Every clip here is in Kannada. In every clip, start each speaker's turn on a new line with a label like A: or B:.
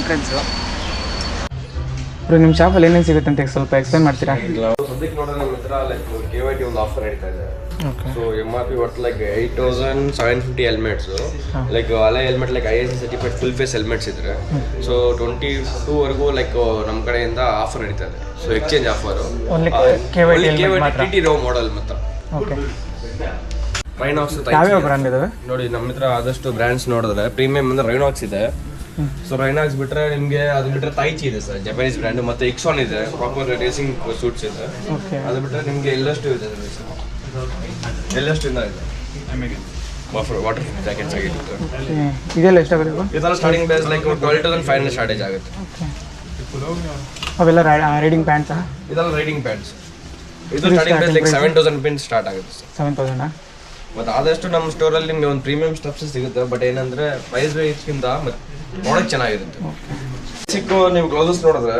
A: ಎಂಟ್ರೆನ್ಸು. ನಿಮ್ಮ ಶಾಪಲ್ಲಿ ಏನೇನು ಸಿಗುತ್ತೆ ಅಂತ ಸ್ವಲ್ಪ ಎಕ್ಸ್ಪ್ಲೈನ್ ಮಾಡ್ತೀರಾ?
B: ಸದ್ಯಕ್ಕೆ ನೋಡಿದ್ರೆ ನಮ್ಮ ಹತ್ರ ಲೈಕ್ KYT ಒಂದು ಆಫರ್ ನಡೀತಾ ಇದೆ. ಸೊ MRP ಒಟ್ಟು ಲೈಕ್ 8,750 ಹೆಲ್ಮೆಟ್ಸು. ಲೈಕ್ ಹಳೆ helmet like ISI certified full face helmets ಇದ್ರೆ ಸೊ 22ವರೆಗೂ ಲೈಕ್ ನಮ್ಮ ಕಡೆಯಿಂದ ಆಫರ್ ನಡೀತಾ ಇದೆ. So exchange offer KYT TT ರೋ ಮಾಡೆಲ್ ಮಾತ್ರ. ರೈನಾಕ್ಸ್ ನೋಡಿ ನಮ್ಮ ಹತ್ರ ಆದಷ್ಟು ಬ್ರ್ಯಾಂಡ್ಸ್ ನೋಡಿದ್ರೆ ಪ್ರೀಮಿಯಂ ಅಂದ್ರೆ ರೈನಾಕ್ಸ್ ಇದೆ. ಸೊ ರೈನಾಕ್ಸ್ ಬಿಟ್ರೆ ನಿಮಗೆ ಅದು ಬಿಟ್ರೆ ತೈಚಿ ಇದೆ ಸರ್, ಜಪಾನೀಸ್ ಬ್ರ್ಯಾಂಡ್. ಮತ್ತೆ ಎಕ್ಸಾನ್ ಇದೆ, ಪ್ರಾಪರ್ ರೇಸಿಂಗ್ ಸೂಟ್ಸ್ ಇದೆ. ಅದು ಬಿಟ್ರೆ ನಿಮಗೆ ಎಲ್ಲಷ್ಟು ಇದೆ, ಎಲ್ಲಷ್ಟು ಇದೆ. ವಾಟರ್ ಜಾಕೆಟ್ಸ್ ಆಗಿರುತ್ತೆ.
A: ಇದೆಲ್ಲ ಎಷ್ಟಾಗುತ್ತೆ?
B: ಇದೆಲ್ಲ ಸ್ಟಾರ್ಟಿಂಗ್ ಪ್ರೈಸ್ ಲೈಕ್ 12,500 ಸ್ಟಾರ್ಟೇಜ್ ಆಗುತ್ತೆ.
A: ಅವೆಲ್ಲ ರೈಡಿಂಗ್ ಪ್ಯಾಂಟ್ಸ್?
B: ಇದೆಲ್ಲ ರೈಡಿಂಗ್ ಪ್ಯಾಂಟ್ಸ್. ಇದು starting price like 7,000 rupees start ಆಗುತ್ತೆ ಸರ್.
A: 7,000?
B: ಮತ್ತು ಆದಷ್ಟು ನಮ್ಮ ಸ್ಟೋರಲ್ಲಿ ನಿಮಗೆ ಒಂದು ಪ್ರೀಮಿಯಂ ಸ್ಟಫ್ಸ್ ಸಿಗುತ್ತೆ. ಬಟ್ ಏನಂದರೆ ಪ್ರೈಸ್ ರೇಟ್ಸ್ಗಿಂತ ಮತ್ತು ಪ್ರಾಡಕ್ಟ್ ಚೆನ್ನಾಗಿರುತ್ತೆ. ಚಿಕ್ಕ ನೀವು ಗ್ಲೌಸಸ್ ನೋಡಿದ್ರೆ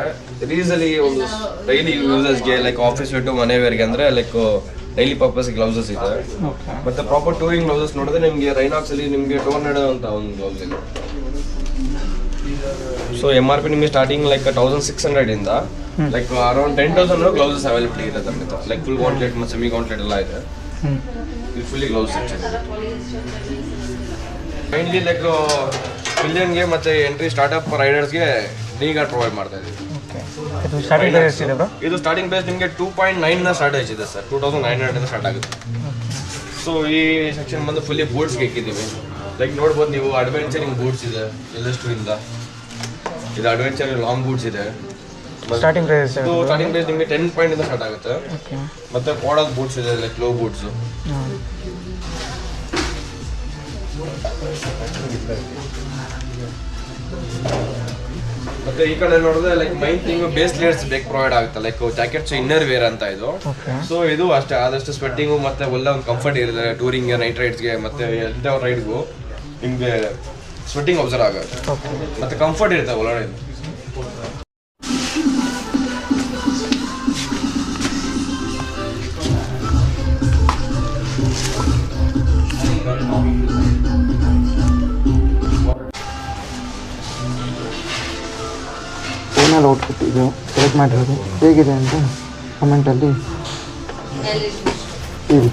B: ರೀಸಲಿ ಒಂದು ಡೈಲಿ ಯೂಸಸ್ಗೆ ಲೈಕ್ ಆಫೀಸ್ ವೇರ್ ಟು ಮನೆ ವೇರ್ಗೆ ಅಂದರೆ ಲೈಕ್ ಡೈಲಿ ಪರ್ಪಸ್ ಗ್ಲೌಸಸ್ ಇದೆ. ಮತ್ತು ಪ್ರಾಪರ್ ಟೂರಿಂಗ್ ಗ್ಲೌಸಸ್ ನೋಡಿದ್ರೆ ನಿಮಗೆ ರೈನಾಕ್ಸಲ್ಲಿ ನಿಮಗೆ 200 ಅಂತ ಒಂದು ಗ್ಲೌಸ್ ಇದೆ. ಸೊ MRP ನಿಮಗೆ ಸ್ಟಾರ್ಟಿಂಗ್ ಲೈಕ್ 1,600 ಇಂದ ಲೈಕ್ ಅರೌಂಡ್ 10,000 ಗ್ಲೌಸಸ್ ಅವೈಲೇಬಲ್ ಇದೆ ನಮ್ಮಿಂದ. ಲೈಕ್ ಫುಲ್ ಗೌಂಟ್ಲೆಟ್ ಮತ್ತು ಸೆಮಿ ಗೌಂಟ್ಲೆಟ್ ಎಲ್ಲ ಇದೆ. ಇದು fully gloves section. Mainly like ಮಿಲಿಯನ್ಗೆ ಮತ್ತು ಎಂಟ್ರಿ ಸ್ಟಾರ್ಟಪ್ ರೈಡರ್ಸ್ಗೆ ಡಿ ಗಾರ್ಡ್ ಪ್ರೊವೈಡ್ ಮಾಡ್ತಾ ಇದ್ದೀವಿ. ಇದು ಸ್ಟಾರ್ಟಿಂಗ್ ಪ್ರೈಸ್ ನಿಮಗೆ 2.9 ಸ್ಟಾರ್ಟೇಜ್ ಇದೆ ಸರ್. 2,900 ಸ್ಟಾರ್ಟ್ ಆಗುತ್ತೆ. ಸೊ ಈ ಸೆಕ್ಷನ್ ಬಂದು ಫುಲ್ಲಿ ಬೂಟ್ಸ್ಗೆ ಇಕ್ಕಿದ್ದೀವಿ. ಲೈಕ್ ನೋಡ್ಬೋದು ನೀವು, ಅಡ್ವೆಂಚರಿಂಗ್ ಬೂಟ್ಸ್ ಇದೆ ಎಲ್ಲಷ್ಟು ಇಂದ. ಇದು ಅಡ್ವೆಂಚರ್ ಲಾಂಗ್ ಬೂಟ್ಸ್ ಇದೆ.
A: ಸ್ಟಾರ್ಟಿಂಗ್ ಪ್ರೈಸ್
B: ನಿಮಗೆ 10 ಪಾಯಿಂಟಿಂದ ಸ್ಟಾರ್ಟ್ ಆಗುತ್ತೆ. ಮತ್ತೆ ಕೋಡಾಕ್ ಬೂಟ್ಸ್ ಇದೆ, ಲೈಕ್ ಲೋ ಬೂಟ್ಸು. ಮತ್ತೆ ಈ ಕಡೆ ನೋಡಿದ್ರೆ like main thing base layers ಬೇಕ್ ಪ್ರೊವೈಡ್ ಆಗುತ್ತೆ. ಲೈಕ್ ಜಾಕೆಟ್ಸ್ ಇನ್ನರ್ ವೇರ್ ಅಂತ ಇದು. ಸೊ ಇದು ಅಷ್ಟೇ ಆದಷ್ಟು ಸ್ವೆಟ್ಟಿಂಗು ಮತ್ತೆ ಒಳ್ಳೆ ಒಂದು ಕಂಫರ್ಟ್ ಇರುತ್ತೆ ಟೂರಿಂಗ್ಗೆ, ನೈಟ್ ರೈಡ್ಸ್ಗೆ ಮತ್ತೆ ಎಂಟರ್ ರೈಡ್ಗೂ ನಿಮಗೆ ಸ್ವೆಟ್ಟಿಂಗ್ ಅಬ್ಸರ್ವ್ ಆಗುತ್ತೆ. ಮತ್ತೆ ಕಂಫರ್ಟ್ ಇರುತ್ತೆ ಒಳಗಡೆ.
A: ಫೋನಲ್ಲಿ ಔಟ್ಪುಟ್ ಇದು ಸೆಲೆಕ್ಟ್ ಮಾಡಿರೋದು ಹೇಗಿದೆ ಅಂತ ಕಮೆಂಟಲ್ಲಿ ಹೇಳಿ.